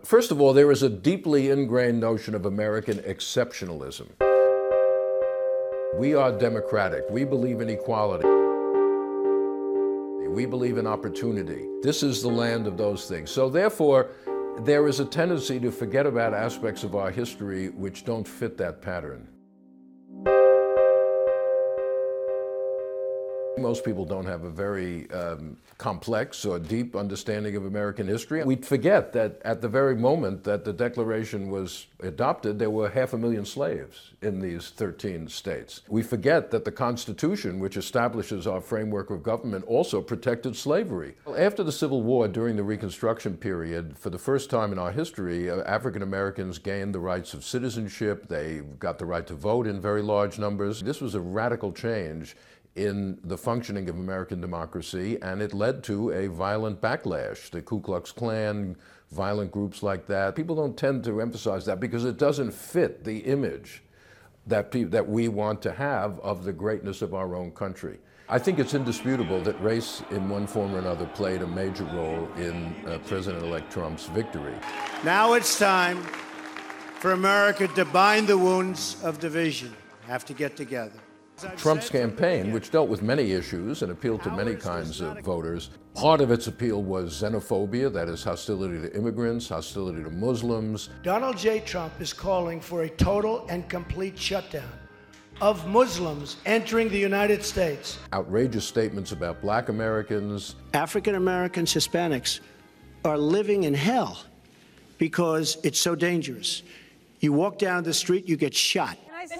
First of all, there is a deeply ingrained notion of American exceptionalism. We are democratic. We believe in equality. We believe in opportunity. This is the land of those things. So therefore, there is a tendency to forget about aspects of our history which don't fit that pattern. Most people don't have a very complex or deep understanding of American history. We forget that at the very moment that the Declaration was adopted, there were 500,000 slaves in these 13 states. We forget that the Constitution, which establishes our framework of government, also protected slavery. After the Civil War, during the Reconstruction period, for the first time in our history, African Americans gained the rights of citizenship. They got the right to vote in very large numbers. This was a radical change in the functioning of American democracy, and it led to a violent backlash. The Ku Klux Klan, violent groups like that. People don't tend to emphasize that because it doesn't fit the image that we want to have of the greatness of our own country. I think it's indisputable that race, in one form or another, played a major role in President-elect Trump's victory. Now it's time for America to bind the wounds of division. Have to get together. Trump's campaign, which dealt with many issues and appealed to many kinds of voters, part of its appeal was xenophobia, that is hostility to immigrants, hostility to Muslims. Donald J. Trump is calling for a total and complete shutdown of Muslims entering the United States. Outrageous statements about black Americans. African Americans, Hispanics are living in hell because it's so dangerous. You walk down the street, you get shot. It's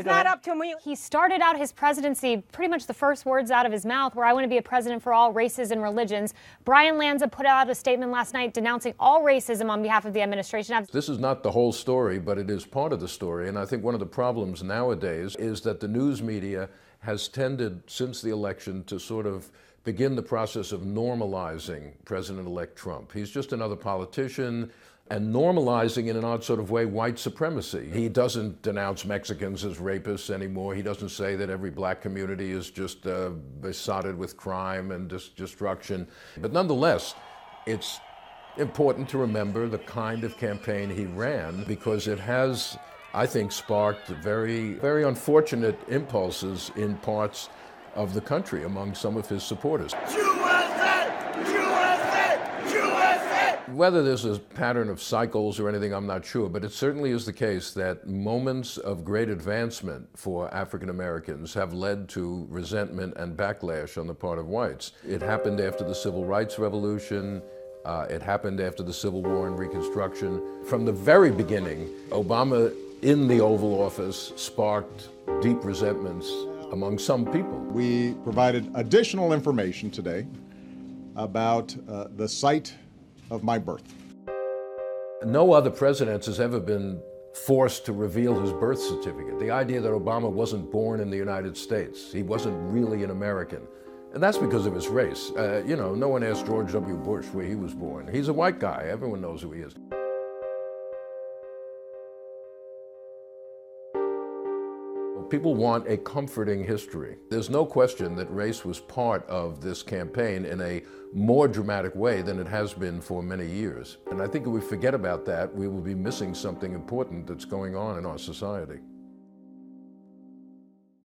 not up to him. He started out his presidency, pretty much the first words out of his mouth were, I want to be a president for all races and religions. Brian Lanza put out a statement last night denouncing all racism on behalf of the administration. This is not the whole story, but it is part of the story. And I think one of the problems nowadays is that the news media has tended, since the election, to sort of begin the process of normalizing President-elect Trump. He's just another politician, and normalizing in an odd sort of way white supremacy. He doesn't denounce Mexicans as rapists anymore. He doesn't say that every black community is just besotted with crime and destruction. But nonetheless, it's important to remember the kind of campaign he ran, because it has, I think, sparked very, very unfortunate impulses in parts of the country among some of his supporters. Whether there's a pattern of cycles or anything, I'm not sure, but it certainly is the case that moments of great advancement for African Americans have led to resentment and backlash on the part of whites. It happened after the Civil Rights Revolution. It happened after the Civil War and Reconstruction. From the very beginning, Obama in the Oval Office sparked deep resentments among some people. We provided additional information today about the site of my birth. No other president has ever been forced to reveal his birth certificate. The idea that Obama wasn't born in the United States, he wasn't really an American. And that's because of his race. No one asked George W. Bush where he was born. He's a white guy. Everyone knows who he is. People want a comforting history. There's no question that race was part of this campaign in a more dramatic way than it has been for many years. And I think if we forget about that, we will be missing something important that's going on in our society.